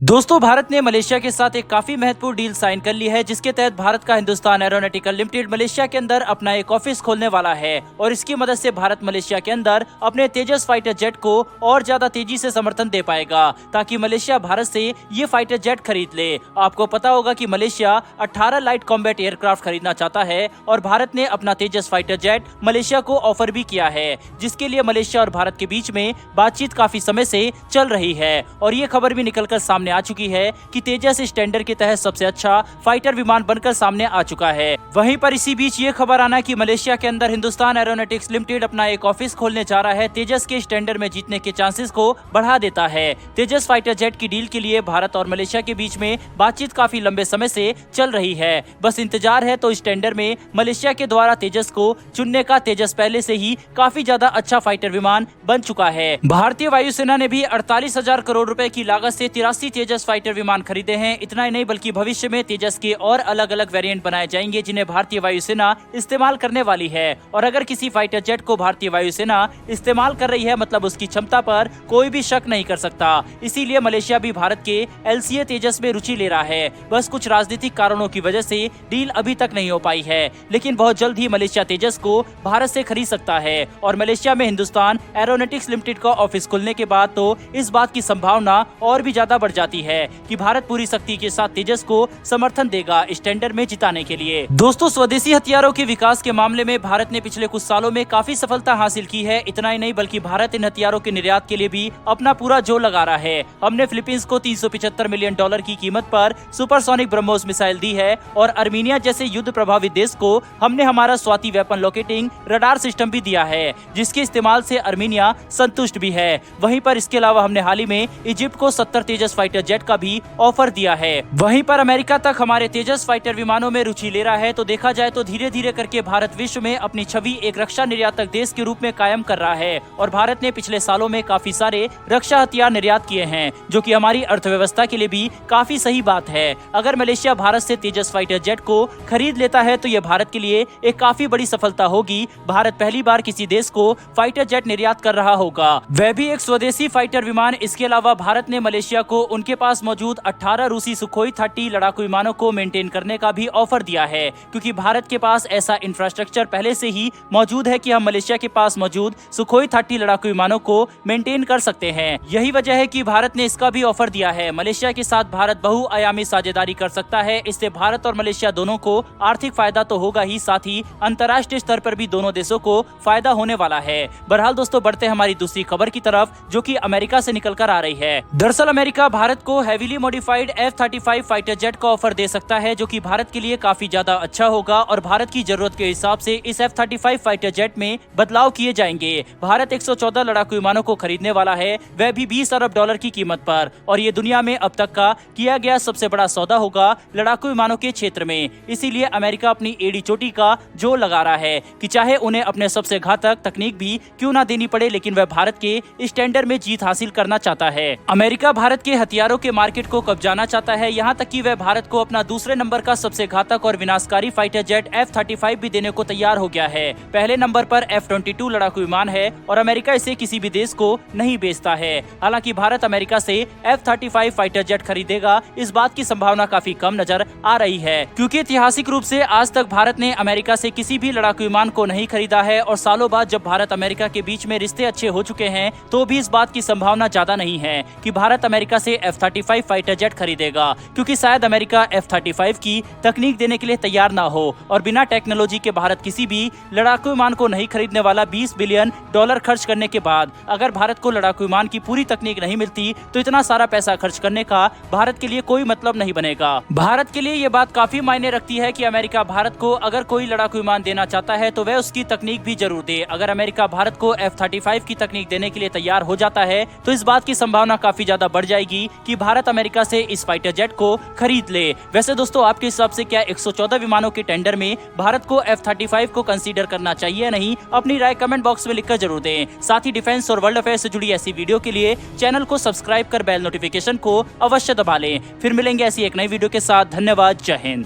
दोस्तों, भारत ने मलेशिया के साथ एक काफी महत्वपूर्ण डील साइन कर ली है, जिसके तहत भारत का हिंदुस्तान एरोनॉटिकल लिमिटेड मलेशिया के अंदर अपना एक ऑफिस खोलने वाला है और इसकी मदद से भारत मलेशिया के अंदर अपने तेजस फाइटर जेट को और ज्यादा तेजी से समर्थन दे पाएगा, ताकि मलेशिया भारत से ये फाइटर जेट खरीद ले। आपको पता होगा कि मलेशिया 18 लाइट कॉम्बैट एयरक्राफ्ट खरीदना चाहता है और भारत ने अपना तेजस फाइटर जेट मलेशिया को ऑफर भी किया है, जिसके लिए मलेशिया और भारत के बीच में बातचीत काफी समय से चल रही है और ये खबर भी निकलकर सामने आ चुकी है कि तेजस इस टेंडर के तहत सबसे अच्छा फाइटर विमान बनकर सामने आ चुका है। वहीं पर इसी बीच ये खबर आना कि मलेशिया के अंदर हिंदुस्तान एरोनॉटिक्स लिमिटेड अपना एक ऑफिस खोलने जा रहा है, तेजस के इस टेंडर में जीतने के चांसेस को बढ़ा देता है। तेजस फाइटर जेट की डील के लिए भारत और मलेशिया के बीच में बातचीत काफी लंबे समय से चल रही है। बस इंतजार है तो इस टेंडर में मलेशिया के द्वारा तेजस को चुनने का। तेजस पहले से ही काफी ज्यादा अच्छा फाइटर विमान बन चुका है। भारतीय वायुसेना ने भी 48,000 करोड़ रुपए की लागत से 83 तेजस फाइटर विमान खरीदे हैं। इतना ही नहीं बल्कि भविष्य में तेजस के और अलग अलग वेरिएंट बनाए जाएंगे, जिन्हें भारतीय वायुसेना इस्तेमाल करने वाली है। और अगर किसी फाइटर जेट को भारतीय वायुसेना इस्तेमाल कर रही है, मतलब उसकी क्षमता पर कोई भी शक नहीं कर सकता। इसीलिए मलेशिया भी भारत के LCA तेजस में रुचि ले रहा है। बस कुछ राजनीतिक कारणों की वजह से डील अभी तक नहीं हो पाई है, लेकिन बहुत जल्द ही मलेशिया तेजस को भारत से खरीद सकता है। और मलेशिया में हिंदुस्तान एरोनॉटिक्स लिमिटेड का ऑफिस खुलने के बाद तो इस बात की संभावना और भी ज्यादा बढ़ जाती है कि भारत पूरी शक्ति के साथ तेजस को समर्थन देगा इस टेंडर में जिताने के लिए। दोस्तों, स्वदेशी हथियारों के विकास के मामले में भारत ने पिछले कुछ सालों में काफी सफलता हासिल की है। इतना ही नहीं बल्कि भारत इन हथियारों के निर्यात के लिए भी अपना पूरा जोर लगा रहा है। हमने फिलीपींस को $375 मिलियन की कीमत पर सुपरसोनिक ब्रह्मोस मिसाइल दी है और अर्मीनिया जैसे युद्ध प्रभावित देश को हमने हमारा Swati weapon locating radar system भी दिया है, जिसके इस्तेमाल से अर्मीनिया संतुष्ट भी है। वहीं पर इसके अलावा हमने हाल ही में इजिप्ट को 70 तेजस फाइटर जेट का भी ऑफर दिया है। वहीं पर अमेरिका तक हमारे तेजस फाइटर विमानों में रुचि ले रहा है। तो देखा जाए तो धीरे धीरे करके भारत विश्व में अपनी छवि एक रक्षा निर्यातक देश के रूप में कायम कर रहा है और भारत ने पिछले सालों में काफी सारे रक्षा हथियार निर्यात किए हैं, जो कि हमारी अर्थव्यवस्था के लिए भी काफी सही बात है। अगर मलेशिया भारत से तेजस फाइटर जेट को खरीद लेता है तो यह भारत के लिए एक काफी बड़ी सफलता होगी। भारत पहली बार किसी देश को फाइटर जेट निर्यात कर रहा होगा, वह भी एक स्वदेशी फाइटर विमान। इसके अलावा भारत ने मलेशिया को उनके पास मौजूद 18 रूसी सुखोई 30 लड़ाकू विमानों को मेंटेन करने का भी ऑफर दिया है, क्योंकि भारत के पास ऐसा इंफ्रास्ट्रक्चर पहले से ही मौजूद है कि हम मलेशिया के पास मौजूद सुखोई 30 लड़ाकू विमानों को मेंटेन कर सकते हैं। यही वजह है कि भारत ने इसका भी ऑफर दिया है। मलेशिया के साथ भारत बहुआयामी साझेदारी कर सकता है। इससे भारत और मलेशिया दोनों को आर्थिक फायदा तो होगा ही, साथ ही अंतर्राष्ट्रीय स्तर पर भी दोनों देशों को फायदा होने वाला है। बहरहाल दोस्तों, बढ़ते हमारी दूसरी खबर की तरफ, जो कि अमेरिका से निकल कर आ रही है। दरअसल अमेरिका भारत को heavily modified F-35 fighter jet का ऑफर दे सकता है, जो कि भारत के लिए काफी ज्यादा अच्छा होगा और भारत की जरूरत के हिसाब से इस F-35 फाइटर जेट में बदलाव किए जाएंगे। भारत 114 लड़ाकू विमानों को खरीदने वाला है, वह भी $20 अरब की कीमत पर, और ये दुनिया में अब तक का किया गया सबसे बड़ा सौदा होगा लड़ाकू विमानों के क्षेत्र में। इसीलिए अमेरिका अपनी एड़ी चोटी का जोर लगा रहा है कि चाहे उन्हें अपने सबसे घातक तकनीक भी क्यों ना देनी पड़े, लेकिन वह भारत के इस टेंडर में जीत हासिल करना चाहता है। अमेरिका भारत के हथियारों के मार्केट को कब्जाना चाहता है, यहाँ तक कि वह भारत को अपना दूसरे नंबर का सबसे घातक और विनाशकारी फाइटर जेट F-35 भी देने को तैयार हो गया है। पहले नंबर पर F-22 लड़ाकू विमान है और अमेरिका इसे किसी भी देश को नहीं बेचता है। हालांकि भारत अमेरिका से F-35 फाइटर जेट खरीदेगा, इस बात की संभावना काफी कम नजर आ रही है, क्योंकि ऐतिहासिक रूप से आज तक भारत ने अमेरिका से किसी भी लड़ाकू विमान को नहीं खरीदा है और सालों बाद जब भारत अमेरिका के बीच में रिश्ते अच्छे हो चुके हैं, तो भी इस बात की संभावना ज्यादा नहीं है कि भारत अमेरिका से F-35 फाइटर जेट खरीदेगा, क्योंकि शायद अमेरिका F-35 की तकनीक देने के लिए तैयार ना हो और बिना टेक्नोलॉजी के भारत किसी भी लड़ाकू विमान को नहीं खरीदने वाला। $20 बिलियन खर्च करने के बाद अगर भारत को लड़ाकू विमान की पूरी तकनीक नहीं मिलती, तो इतना सारा पैसा खर्च करने का भारत के लिए कोई मतलब नहीं बनेगा। भारत के लिए ये बात काफी मायने रखती है कि अमेरिका भारत को अगर कोई लड़ाकू विमान देना चाहता है तो वह उसकी तकनीक भी जरूर दे। अगर अमेरिका भारत को F-35 की तकनीक देने के लिए तैयार हो जाता है, तो इस बात की संभावना काफी ज्यादा बढ़ जाएगी कि भारत अमेरिका से इस फाइटर जेट को खरीद ले। वैसे दोस्तों, आपके हिसाब से क्या 114 विमानों के टेंडर में भारत को F-35 को कंसीडर करना चाहिए या नहीं? अपनी राय कमेंट बॉक्स में लिखकर जरूर दें। साथ ही डिफेंस और वर्ल्ड अफेयर से जुड़ी ऐसी वीडियो के लिए चैनल को सब्सक्राइब कर बेल नोटिफिकेशन को अवश्य दबा लें। फिर मिलेंगे ऐसी एक नई वीडियो के साथ। धन्यवाद। जय हिंद।